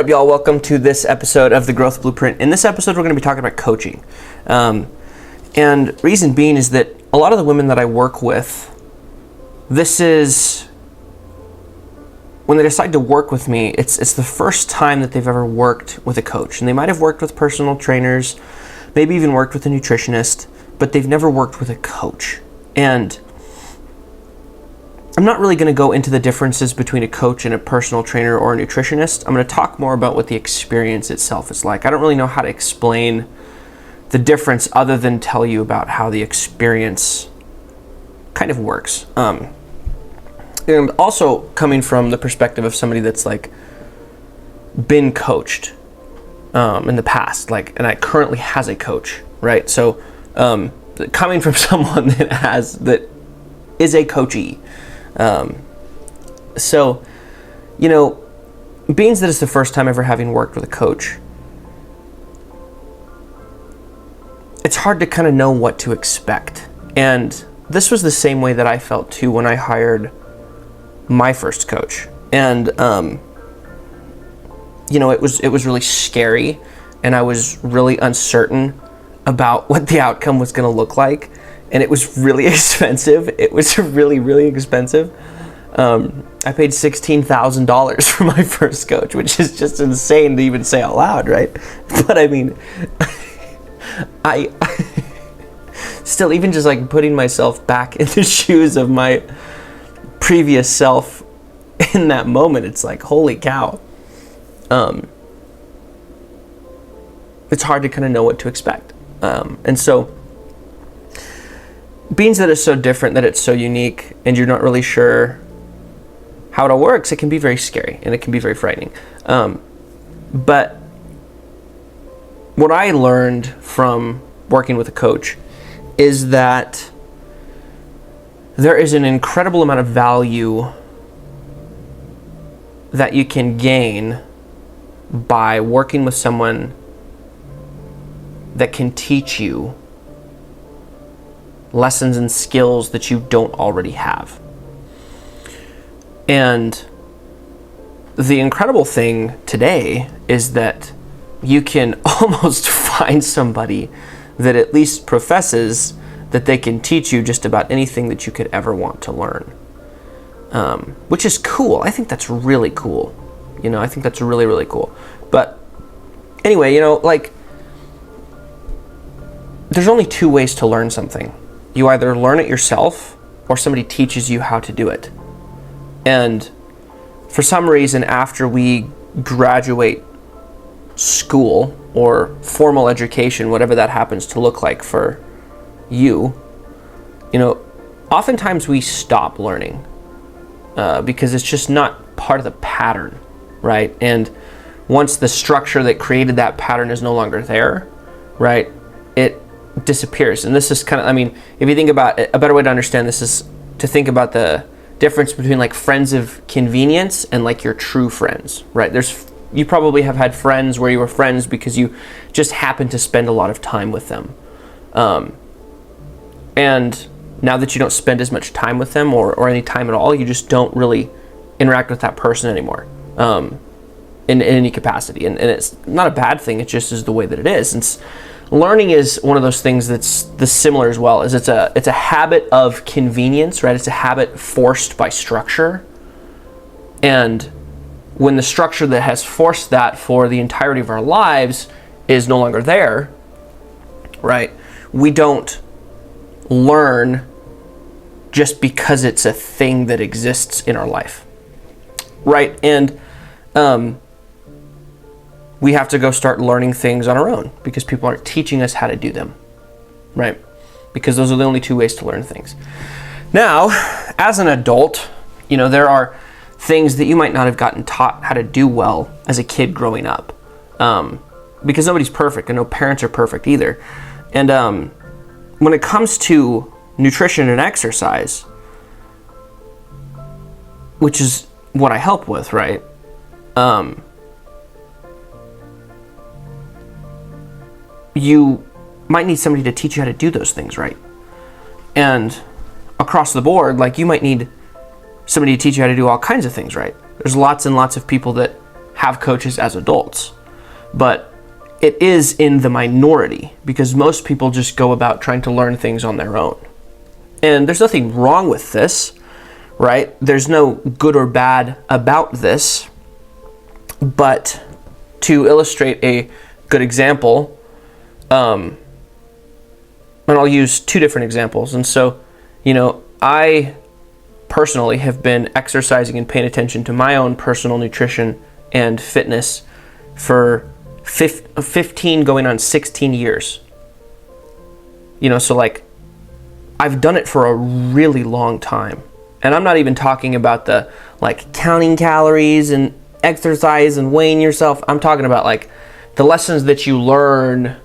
up, y'all? Welcome to this episode of The Growth Blueprint. In this episode, we're going to be talking about coaching. And reason being is that a lot of the women that I work with, this is, when they decide to work with me, it's the first time that they've ever worked with a coach. And they might have worked with personal trainers, maybe even worked with a nutritionist, but they've never worked with a coach. And I'm not really going to go into the differences between a coach and a personal trainer or a nutritionist. I'm going to talk more about what the experience itself is like. I don't really know how to explain the difference other than tell you about how the experience kind of works. And also coming from the perspective of somebody that's like been coached in the past, like, and I currently has a coach, right? So coming from someone that is a coachee. So, you know, being that it's the first time ever having worked with a coach, it's hard to kind of know what to expect. And this was the same way that I felt too when I hired my first coach. And, you know, it was really scary, and I was really uncertain about what the outcome was going to look like. And it was really expensive. It was really, really expensive. I paid $16,000 for my first coach, which is just insane to even say out loud, right? But I mean, I still, even just like putting myself back in the shoes of my previous self in that moment, it's like, holy cow. It's hard to kind of know what to expect. And so, being that it's so different, that it's so unique, and you're not really sure how it all works, it can be very scary and it can be very frightening. But what I learned from working with a coach is that there is an incredible amount of value that you can gain by working with someone that can teach you lessons and skills that you don't already have. And the incredible thing today is that you can almost find somebody that at least professes that they can teach you just about anything that you could ever want to learn. Which is cool. I think that's really cool. You know, I think that's really, really cool. But anyway, you know, like, there's only two ways to learn something. You either learn it yourself or somebody teaches you how to do it. And for some reason, after we graduate school or formal education, whatever that happens to look like for you, you know, oftentimes we stop learning because it's just not part of the pattern, right? And once the structure that created that pattern is no longer there, right, it disappears. And this is kind of, I mean, if you think about it, a better way to understand this is to think about the difference between like friends of convenience and like your true friends, right? You probably have had friends where you were friends because you just happened to spend a lot of time with them. And now that you don't spend as much time with them or any time at all, you just don't really interact with that person anymore in any capacity. And it's not a bad thing. It just is the way that it is. Learning is one of those things that's similar as well. Is it's a habit of convenience, right? It's a habit forced by structure. And when the structure that has forced that for the entirety of our lives is no longer there, right? We don't learn just because it's a thing that exists in our life, right? And we have to go start learning things on our own because people aren't teaching us how to do them, right? Because those are the only two ways to learn things. Now, as an adult, you know, there are things that you might not have gotten taught how to do well as a kid growing up, because nobody's perfect and no parents are perfect either. And when it comes to nutrition and exercise, which is what I help with, right? You might need somebody to teach you how to do those things right. And across the board, like, you might need somebody to teach you how to do all kinds of things right. There's lots and lots of people that have coaches as adults. But it is in the minority because most people just go about trying to learn things on their own. And there's nothing wrong with this, right? There's no good or bad about this. But to illustrate a good example, and I'll use two different examples. And so, I personally have been exercising and paying attention to my own personal nutrition and fitness for 15 going on 16 years. So like I've done it for a really long time. And I'm not even talking about the like counting calories and exercise and weighing yourself. I'm talking about like the lessons that you learn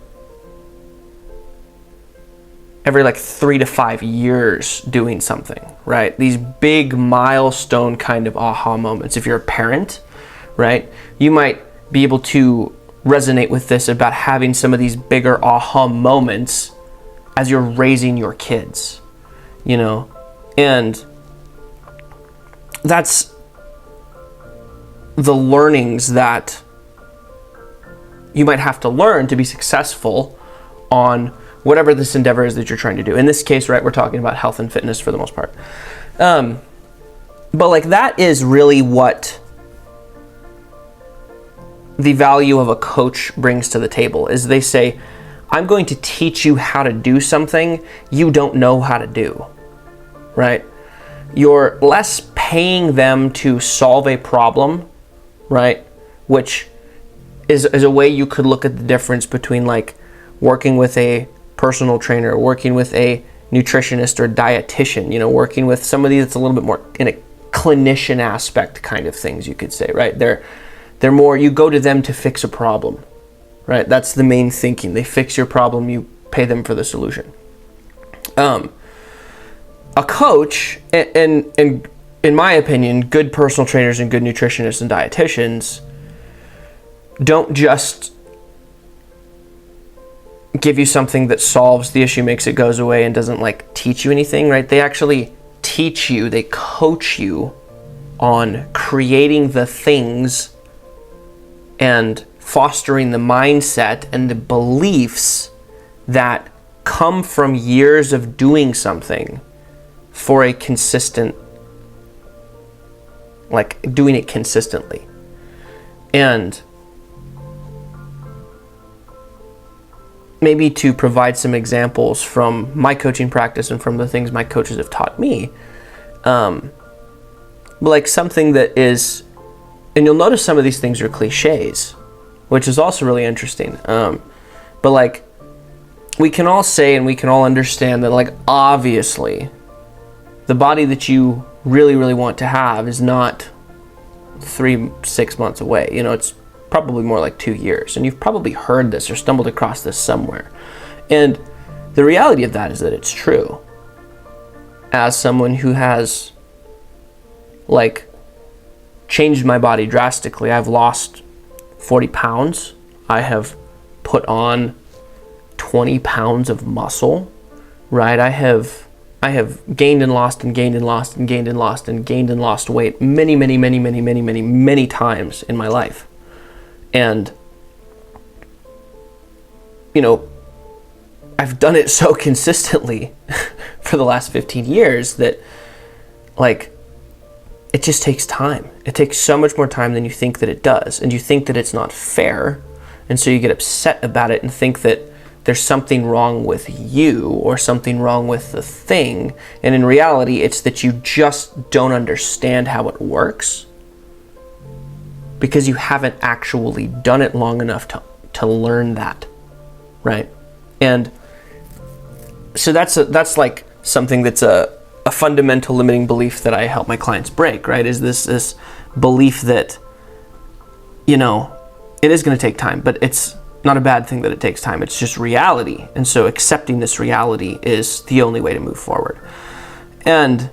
every like 3 to 5 years doing something, right? These big milestone kind of aha moments. If you're a parent, right, you might be able to resonate with this about having some of these bigger aha moments as you're raising your kids, and that's the learnings that you might have to learn to be successful on whatever this endeavor is that you're trying to do. In this case, right, we're talking about health and fitness for the most part. But like that is really what the value of a coach brings to the table, is they say, I'm going to teach you how to do something you don't know how to do, right? You're less paying them to solve a problem, right? Which is a way you could look at the difference between like working with a personal trainer, working with a nutritionist or dietitian, working with somebody that's a little bit more in a clinician aspect kind of things, you could say, right? They're more, you go to them to fix a problem, right? That's the main thinking. They fix your problem, you pay them for the solution. A coach, and in my opinion, good personal trainers and good nutritionists and dietitians don't just give you something that solves the issue, makes it goes away, and doesn't like teach you anything, right? They actually teach you, they coach you on creating the things and fostering the mindset and the beliefs that come from years of doing something for a consistent, like doing it consistently. And maybe to provide some examples from my coaching practice and from the things my coaches have taught me, like something that is, and you'll notice some of these things are cliches, which is also really interesting. But like, we can all say and we can all understand that like, obviously, the body that you really, really want to have is not 3-6 months away. It's probably more like 2 years. And you've probably heard this or stumbled across this somewhere. And the reality of that is that it's true. As someone who has like changed my body drastically, I've lost 40 pounds. I have put on 20 pounds of muscle, right? I have gained and lost and gained and lost and gained and lost and gained and lost weight many times in my life. And, I've done it so consistently for the last 15 years that, like, it just takes time. It takes so much more time than you think that it does. And you think that it's not fair. And so you get upset about it and think that there's something wrong with you or something wrong with the thing. And in reality, it's that you just don't understand how it works because you haven't actually done it long enough to learn that, right? And so that's like something that's a fundamental limiting belief that I help my clients break, right? Is this belief that, it is going to take time, but it's not a bad thing that it takes time. It's just reality. And so accepting this reality is the only way to move forward. And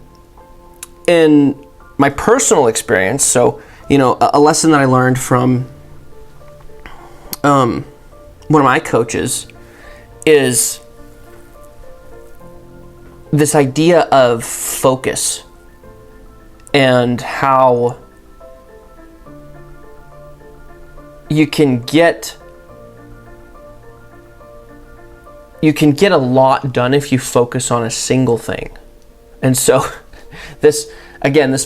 in my personal experience, so, a lesson that I learned from one of my coaches is this idea of focus and how you can get a lot done if you focus on a single thing. And so this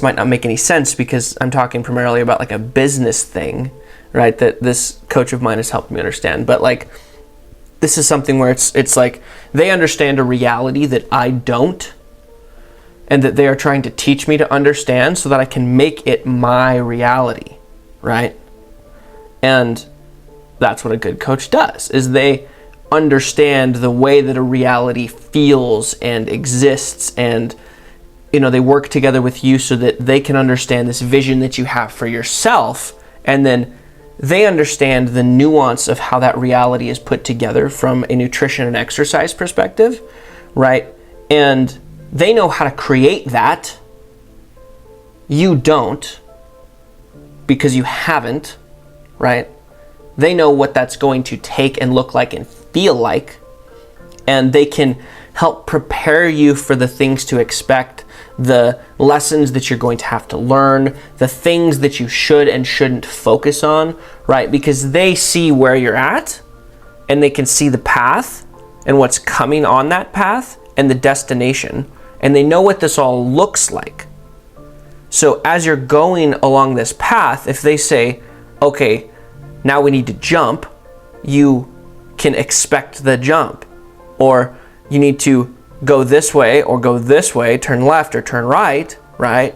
might not make any sense because I'm talking primarily about like a business thing, right? That this coach of mine has helped me understand. But like, this is something where it's like they understand a reality that I don't, and that they are trying to teach me to understand so that I can make it my reality, right? And that's what a good coach does, is they understand the way that a reality feels and exists, and they work together with you so that they can understand this vision that you have for yourself, and then they understand the nuance of how that reality is put together from a nutrition and exercise perspective, right? And they know how to create that. You don't, because you haven't, right? They know what that's going to take and look like and feel like, and they can help prepare you for the things to expect, the lessons that you're going to have to learn, the things that you should and shouldn't focus on, right? Because they see where you're at, and they can see the path and what's coming on that path and the destination, and they know what this all looks like. So as you're going along this path, if they say, okay, now we need to jump, you can expect the jump. Or you need to go this way or go this way, turn left or turn right, right?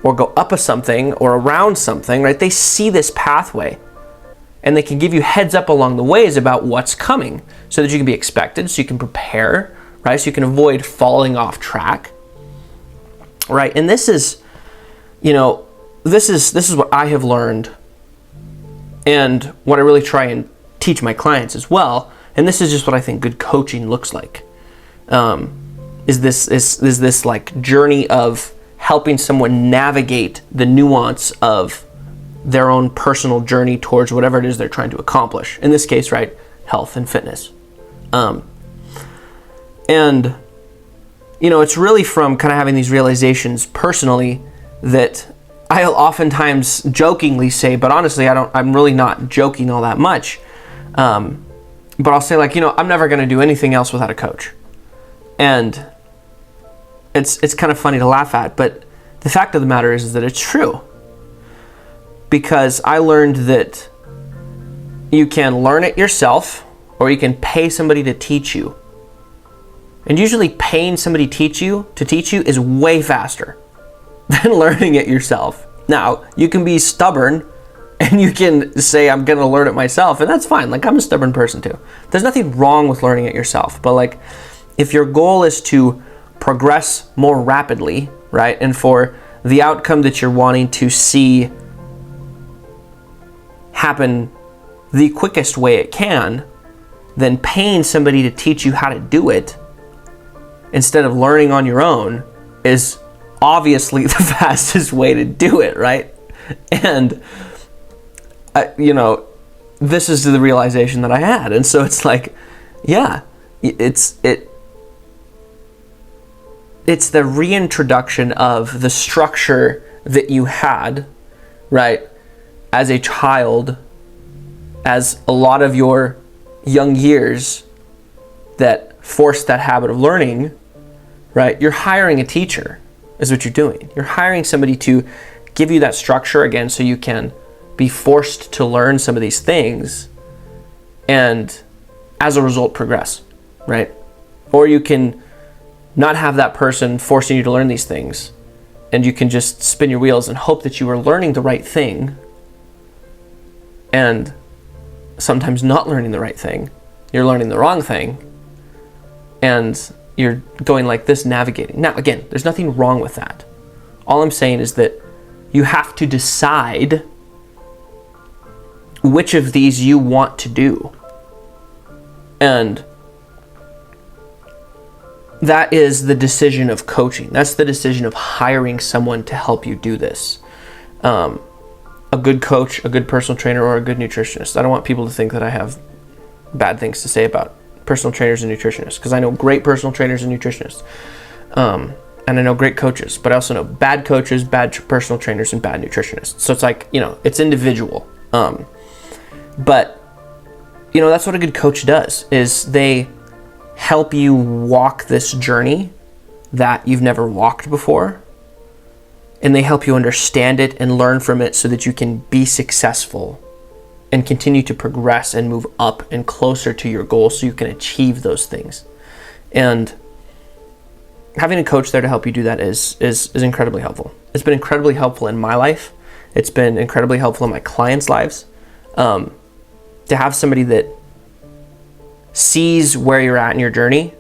Or go up a something or around something, right? They see this pathway, and they can give you heads up along the ways about what's coming so that you can be expected, so you can prepare, right? So you can avoid falling off track, right? And this is, this is what I have learned, and what I really try and teach my clients as well. And this is just what I think good coaching looks like. Is this like journey of helping someone navigate the nuance of their own personal journey towards whatever it is they're trying to accomplish. In this case, right, health and fitness. And it's really from kind of having these realizations personally that I'll oftentimes jokingly say, but honestly, I'm really not joking all that much. But I'll say, like, I'm never going to do anything else without a coach. And it's kind of funny to laugh at, but the fact of the matter is that it's true. Because I learned that you can learn it yourself, or you can pay somebody to teach you. And usually paying somebody to teach you is way faster than learning it yourself. Now, you can be stubborn and you can say, I'm going to learn it myself, and that's fine. Like, I'm a stubborn person too. There's nothing wrong with learning it yourself, but like, if your goal is to progress more rapidly, right, and for the outcome that you're wanting to see happen the quickest way it can, then paying somebody to teach you how to do it instead of learning on your own is obviously the fastest way to do it, right? And this is the realization that I had. And so it's like, yeah, it's the reintroduction of the structure that you had, right, as a child, as a lot of your young years that forced that habit of learning, right? You're hiring a teacher is what you're doing. You're hiring somebody to give you that structure again so you can be forced to learn some of these things and as a result progress, right? Or you can not have that person forcing you to learn these things, and you can just spin your wheels and hope that you are learning the right thing, and sometimes not learning the right thing. You're learning the wrong thing, and you're going like this, navigating. Now, again, there's nothing wrong with that. All I'm saying is that you have to decide which of these you want to do. And that is the decision of coaching. That's the decision of hiring someone to help you do this. A good coach, a good personal trainer, or a good nutritionist. I don't want people to think that I have bad things to say about personal trainers and nutritionists, because I know great personal trainers and nutritionists. And I know great coaches, but I also know bad coaches, bad personal trainers, and bad nutritionists. So it's like, it's individual. But, that's what a good coach does, is they help you walk this journey that you've never walked before. And they help you understand it and learn from it so that you can be successful and continue to progress and move up and closer to your goals so you can achieve those things. And having a coach there to help you do that is incredibly helpful. It's been incredibly helpful in my life. It's been incredibly helpful in my clients' lives. To have somebody that sees where you're at in your journey,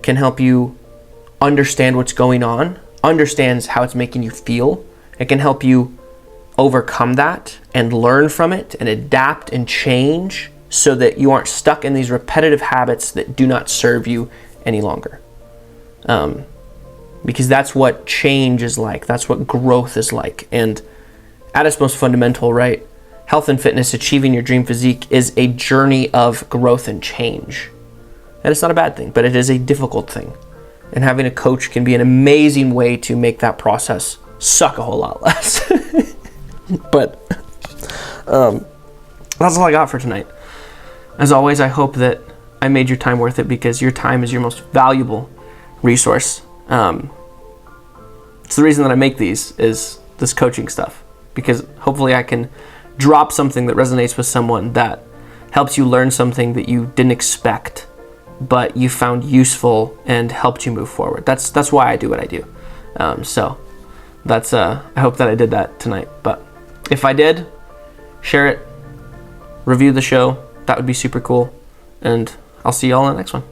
can help you understand what's going on, understands how it's making you feel. It can help you overcome that and learn from it and adapt and change so that you aren't stuck in these repetitive habits that do not serve you any longer. Because that's what change is like. That's what growth is like. And at its most fundamental, right? Health and fitness, achieving your dream physique is a journey of growth and change. And it's not a bad thing, but it is a difficult thing. And having a coach can be an amazing way to make that process suck a whole lot less. But that's all I got for tonight. As always, I hope that I made your time worth it, because your time is your most valuable resource. It's the reason that I make these, is this coaching stuff, because hopefully I can drop something that resonates with someone, that helps you learn something that you didn't expect, but you found useful and helped you move forward. That's why I do what I do. So that's I hope that I did that tonight. But if I did, share it, review the show. That would be super cool. And I'll see you all in the next one.